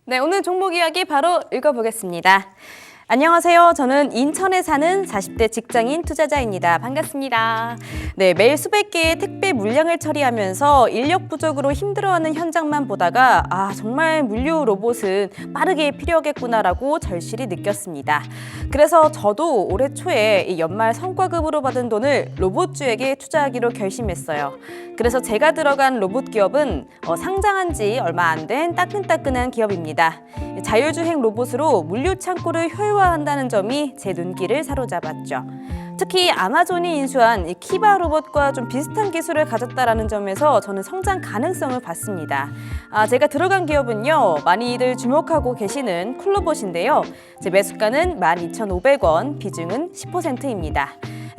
네, 오늘 종목 이야기 바로 읽어보겠습니다. 안녕하세요. 저는 인천에 사는 40대 직장인 투자자입니다. 반갑습니다. 네, 매일 수백 개의 택배 물량을 처리하면서 인력 부족으로 힘들어하는 현장만 보다가 정말 물류 로봇은 빠르게 필요하겠구나라고 절실히 느꼈습니다. 그래서 저도 올해 초에 이 연말 성과급으로 받은 돈을 로봇주에게 투자하기로 결심했어요. 그래서 제가 들어간 로봇 기업은 상장한 지 얼마 안 된 따끈따끈한 기업입니다. 자율주행 로봇으로 물류 창고를 효율화한다는 점이 제 눈길을 사로잡았죠. 특히 아마존이 인수한 이 키바 로봇과 좀 비슷한 기술을 가졌다는 점에서 저는 성장 가능성을 봤습니다. 제가 들어간 기업은요, 많이들 주목하고 계시는 쿨로봇인데요. 제 매수가는 12,500원, 비중은 10%입니다.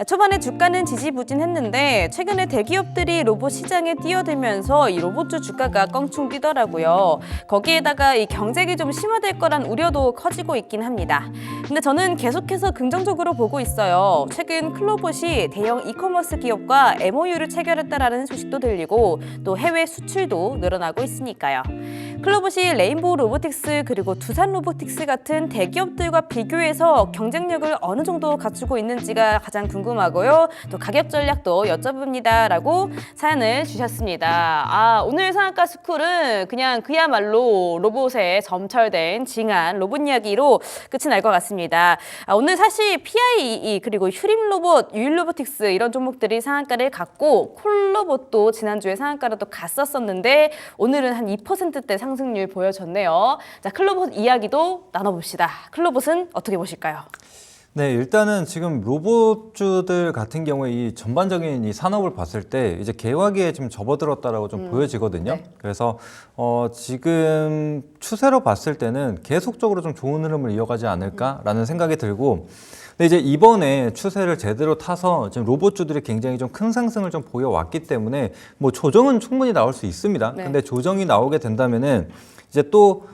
초반에 주가는 지지부진했는데 최근에 대기업들이 로봇 시장에 뛰어들면서 이 로봇주 주가가 껑충 뛰더라고요. 거기에다가 이 경쟁이 좀 심화될 거란 우려도 커지고 있긴 합니다. 근데 저는 계속해서 긍정적으로 보고 있어요. 최근 클로봇이 대형 이커머스 기업과 MOU를 체결했다라는 소식도 들리고 또 해외 수출도 늘어나고 있으니까요. 클로봇이 레인보우 로보틱스 그리고 두산 로보틱스 같은 대기업들과 비교해서 경쟁력을 어느 정도 갖추고 있는지가 가장 궁금하고요. 또 가격 전략도 여쭤봅니다 라고 사연을 주셨습니다. 오늘 상한가 스쿨은 그냥 그야말로 로봇에 점철된 징한 로봇 이야기로 끝이 날 것 같습니다. 오늘 사실 PIEE 그리고 휴림 로봇, 유일 로보틱스 이런 종목들이 상한가를 갔고 콜로봇도 지난주에 상한가로 또 갔었었는데 오늘은 한 2%대 상승률 보여줬네요. 자, 클로봇 이야기도 나눠봅시다. 클로봇은 어떻게 보실까요? 네, 일단은 지금 로봇주들 같은 경우에 이 전반적인 이 산업을 봤을 때 이제 개화기에 지금 접어들었다라고 좀 보여지거든요. 네. 그래서 지금 추세로 봤을 때는 계속적으로 좀 좋은 흐름을 이어가지 않을까라는 생각이 들고, 근데 이제 이번에 추세를 제대로 타서 지금 로봇주들이 굉장히 좀 큰 상승을 좀 보여왔기 때문에 뭐 조정은 충분히 나올 수 있습니다. 네. 근데 조정이 나오게 된다면은 이제 또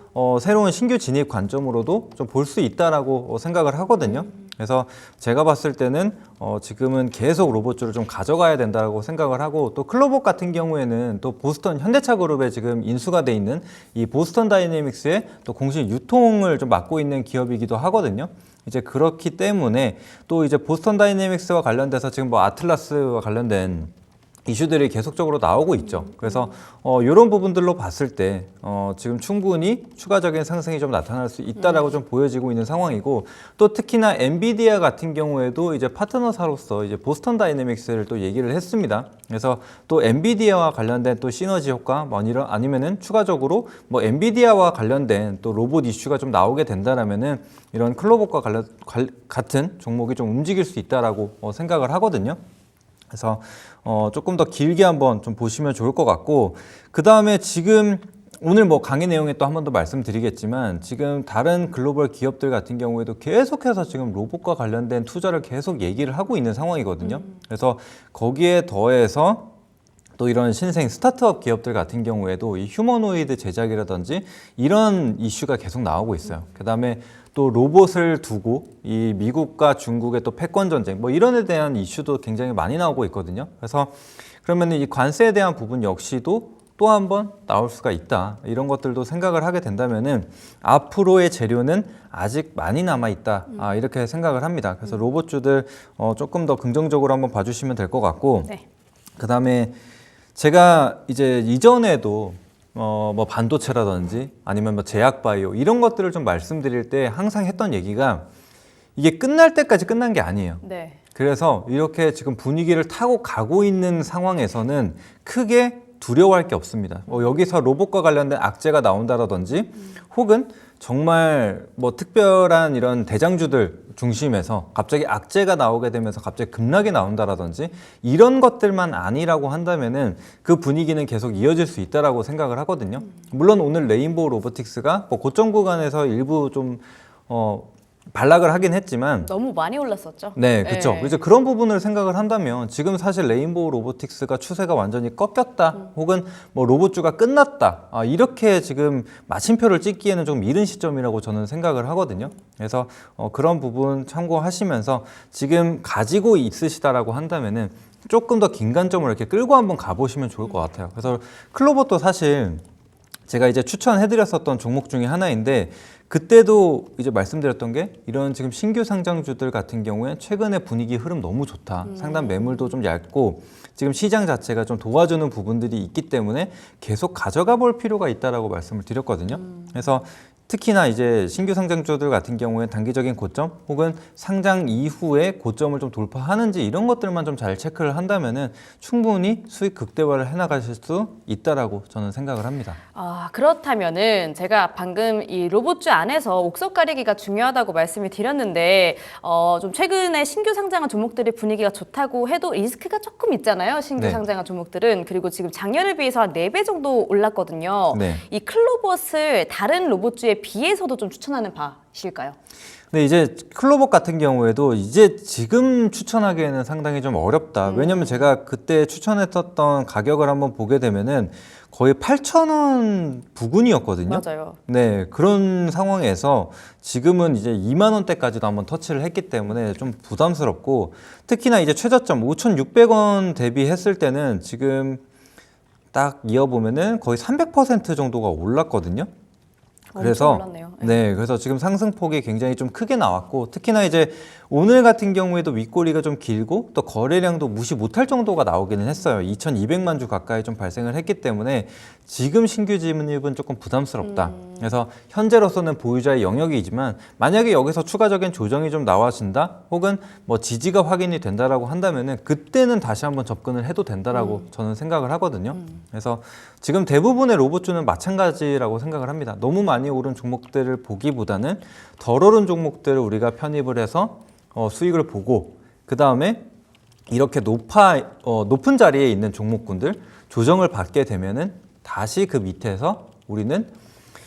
새로운 신규 진입 관점으로도 좀 볼 수 있다라고 생각을 하거든요. 그래서 제가 봤을 때는 지금은 계속 로봇주를 좀 가져가야 된다고 생각을 하고, 또 클로봇 같은 경우에는 또 보스턴 현대차 그룹에 지금 인수가 돼 있는 이 보스턴 다이내믹스의 또 공식 유통을 좀 맡고 있는 기업이기도 하거든요. 이제 그렇기 때문에 또 이제 보스턴 다이내믹스와 관련돼서 지금 뭐 아틀라스와 관련된 이슈들이 계속적으로 나오고 있죠. 그래서 이런 부분들로 봤을 때 지금 충분히 추가적인 상승이 좀 나타날 수 있다라고 좀 보여지고 있는 상황이고, 또 특히나 엔비디아 같은 경우에도 이제 파트너사로서 이제 보스턴 다이내믹스를 또 얘기를 했습니다. 그래서 또 엔비디아와 관련된 또 시너지 효과, 뭐 이런 아니면은 추가적으로 뭐 엔비디아와 관련된 또 로봇 이슈가 좀 나오게 된다라면은 이런 클로봇과 같은 종목이 좀 움직일 수 있다라고 생각을 하거든요. 그래서 조금 더 길게 한번 좀 보시면 좋을 것 같고, 그 다음에 지금 오늘 뭐 강의 내용에 또 한 번 더 말씀드리겠지만 지금 다른 글로벌 기업들 같은 경우에도 계속해서 지금 로봇과 관련된 투자를 계속 얘기를 하고 있는 상황이거든요. 그래서 거기에 더해서 또 이런 신생 스타트업 기업들 같은 경우에도 이 휴머노이드 제작이라든지 이런 이슈가 계속 나오고 있어요. 그다음에 또 로봇을 두고 이 미국과 중국의 또 패권 전쟁 뭐 이런 데 대한 이슈도 굉장히 많이 나오고 있거든요. 그래서 그러면 이 관세에 대한 부분 역시도 또 한 번 나올 수가 있다. 이런 것들도 생각을 하게 된다면은 앞으로의 재료는 아직 많이 남아 있다. 이렇게 생각을 합니다. 그래서 로봇주들 조금 더 긍정적으로 한번 봐주시면 될 것 같고, 네. 그다음에 제가 이제 이전에도 뭐 반도체라든지 아니면 뭐 제약바이오 이런 것들을 좀 말씀드릴 때 항상 했던 얘기가 이게 끝날 때까지 끝난 게 아니에요. 네. 그래서 이렇게 지금 분위기를 타고 가고 있는 상황에서는 크게 두려워할 게 없습니다. 여기서 로봇과 관련된 악재가 나온다라든지 혹은 정말 뭐 특별한 이런 대장주들 중심에서 갑자기 악재가 나오게 되면서 갑자기 급락이 나온다라든지 이런 것들만 아니라고 한다면은 그 분위기는 계속 이어질 수 있다라고 생각을 하거든요. 물론 오늘 레인보우 로보틱스가 뭐 고점 구간에서 일부 좀 반락을 하긴 했지만 너무 많이 올랐었죠. 네, 그렇죠. 네. 이제 그런 부분을 생각을 한다면 지금 사실 레인보우 로보틱스가 추세가 완전히 꺾였다, 혹은 뭐 로봇주가 끝났다, 이렇게 지금 마침표를 찍기에는 좀 이른 시점이라고 저는 생각을 하거든요. 그래서 그런 부분 참고하시면서 지금 가지고 있으시다라고 한다면은 조금 더 긴 관점으로 이렇게 끌고 한번 가보시면 좋을 것 같아요. 그래서 클로봇도 사실 제가 이제 추천해드렸었던 종목 중에 하나인데 그때도 이제 말씀드렸던 게 이런 지금 신규 상장주들 같은 경우에 최근에 분위기 흐름 너무 좋다. 상단 매물도 좀 얇고 지금 시장 자체가 좀 도와주는 부분들이 있기 때문에 계속 가져가 볼 필요가 있다라고 말씀을 드렸거든요. 그래서 특히나 이제 신규 상장주들 같은 경우에 단기적인 고점 혹은 상장 이후에 고점을 좀 돌파하는지 이런 것들만 좀 잘 체크를 한다면은 충분히 수익 극대화를 해나가실 수 있다라고 저는 생각을 합니다. 그렇다면은 제가 방금 이 로봇주 안에서 옥석 가리기가 중요하다고 말씀을 드렸는데 좀 최근에 신규 상장한 종목들의 분위기가 좋다고 해도 리스크가 조금 있잖아요. 신규 네. 상장한 종목들은. 그리고 지금 작년에 비해서 한 4배 정도 올랐거든요. 네. 이 클로봇을 다른 로봇주에 비해서도 좀 추천하는 바실까요? 근데 이제 클로봇 같은 경우에도 이제 지금 추천하기에는 상당히 좀 어렵다. 왜냐면 제가 그때 추천했었던 가격을 한번 보게 되면은 거의 8,000원 부근이었거든요. 맞아요. 네, 그런 상황에서 지금은 이제 2만 원대까지도 한번 터치를 했기 때문에 좀 부담스럽고 특히나 이제 최저점 5,600원 대비했을 때는 지금 딱 이어보면은 거의 300% 정도가 올랐거든요. 그래서 엄청 올랐네요. 네, 그래서 지금 상승폭이 굉장히 좀 크게 나왔고 특히나 이제 오늘 같은 경우에도 윗꼬리가 좀 길고 또 거래량도 무시 못할 정도가 나오기는 했어요. 2,200만 주 가까이 좀 발생을 했기 때문에 지금 신규 진입은 조금 부담스럽다. 그래서 현재로서는 보유자의 영역이지만 만약에 여기서 추가적인 조정이 좀 나와진다 혹은 뭐 지지가 확인이 된다라고 한다면은 그때는 다시 한번 접근을 해도 된다라고 저는 생각을 하거든요. 그래서 지금 대부분의 로봇주는 마찬가지라고 생각을 합니다. 너무 많이 오른 종목들을 보기보다는 덜 오른 종목들을 우리가 편입을 해서 수익을 보고 그 다음에 이렇게 높은 자리에 있는 종목군들 조정을 받게 되면은 다시 그 밑에서 우리는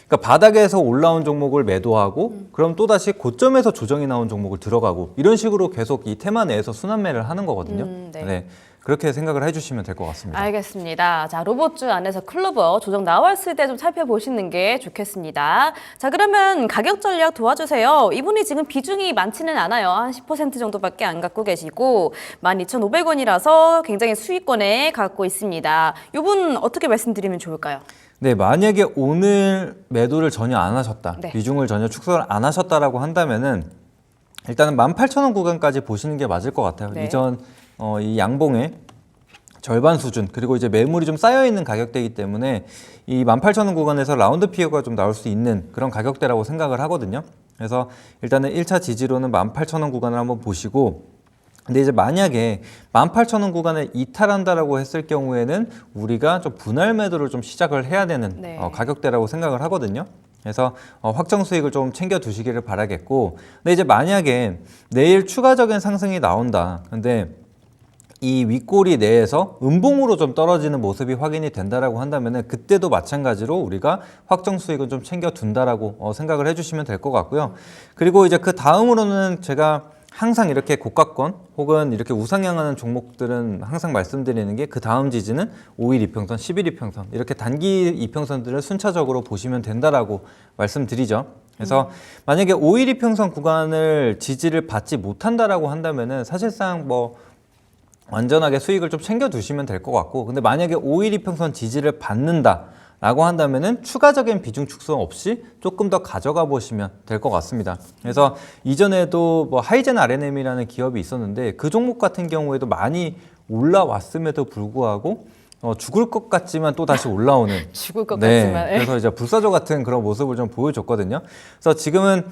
그러니까 바닥에서 올라온 종목을 매도하고 그럼 또다시 고점에서 조정이 나온 종목을 들어가고 이런 식으로 계속 이 테마 내에서 순환매를 하는 거거든요. 네. 네. 그렇게 생각을 해주시면 될 것 같습니다. 알겠습니다. 자, 로봇주 안에서 클로버 조정 나왔을 때 좀 살펴보시는 게 좋겠습니다. 자, 그러면 가격 전략 도와주세요. 이분이 지금 비중이 많지는 않아요. 한 10% 정도밖에 안 갖고 계시고 12,500원이라서 굉장히 수익권에 갖고 있습니다. 이분 어떻게 말씀드리면 좋을까요? 네, 만약에 오늘 매도를 전혀 안 하셨다, 네. 비중을 전혀 축소를 안 하셨다라고 한다면은 일단은 18,000원 구간까지 보시는 게 맞을 것 같아요. 네. 이전 이 양봉의 절반 수준 그리고 이제 매물이 좀 쌓여 있는 가격대이기 때문에 이 18,000원 구간에서 라운드 피어가 좀 나올 수 있는 그런 가격대라고 생각을 하거든요. 그래서 일단은 1차 지지로는 18,000원 구간을 한번 보시고 근데 이제 만약에 18,000원 구간을 이탈한다라고 했을 경우에는 우리가 좀 분할 매도를 좀 시작을 해야 되는 네. 가격대라고 생각을 하거든요. 그래서 확정 수익을 좀 챙겨 두시기를 바라겠고 근데 이제 만약에 내일 추가적인 상승이 나온다. 근데 이 윗꼬리 내에서 음봉으로 좀 떨어지는 모습이 확인이 된다라고 한다면은 그때도 마찬가지로 우리가 확정 수익은 좀 챙겨 둔다라고 생각을 해주시면 될 것 같고요. 그리고 이제 그 다음으로는 제가 항상 이렇게 고가권 혹은 이렇게 우상향하는 종목들은 항상 말씀드리는 게 그 다음 지지는 5일 이평선, 10일 이평선 이렇게 단기 이평선들을 순차적으로 보시면 된다라고 말씀드리죠. 그래서 만약에 5일 이평선 구간을 지지를 받지 못한다라고 한다면은 사실상 뭐 완전하게 수익을 좀 챙겨 두시면 될 것 같고 근데 만약에 5일 이평선 지지를 받는다라고 한다면은 추가적인 비중 축소 없이 조금 더 가져가 보시면 될 것 같습니다. 그래서 이전에도 뭐 하이젠 R&M이라는 기업이 있었는데 그 종목 같은 경우에도 많이 올라왔음에도 불구하고 죽을 것 같지만 또 다시 올라오는 죽을 것 네, 같지만. 그래서 이제 불사조 같은 그런 모습을 좀 보여줬거든요. 그래서 지금은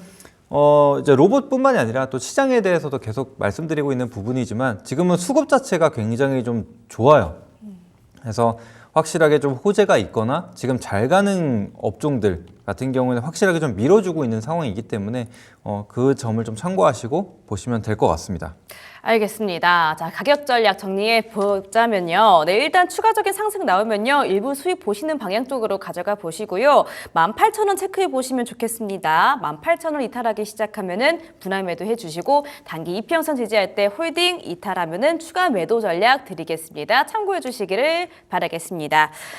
이제 로봇뿐만이 아니라 또 시장에 대해서도 계속 말씀드리고 있는 부분이지만 지금은 수급 자체가 굉장히 좀 좋아요. 그래서 확실하게 좀 호재가 있거나 지금 잘 가는 업종들 같은 경우는 확실하게 좀 밀어주고 있는 상황이기 때문에 그 점을 좀 참고하시고 보시면 될 것 같습니다. 알겠습니다. 자, 가격 전략 정리해 보자면요. 네, 일단 추가적인 상승 나오면요. 일부 수익 보시는 방향 쪽으로 가져가 보시고요. 18,000원 체크해 보시면 좋겠습니다. 18,000원 이탈하기 시작하면은 분할 매도 해 주시고 단기 이평선 지지할 때 홀딩 이탈하면은 추가 매도 전략 드리겠습니다. 참고해 주시기를 바라겠습니다.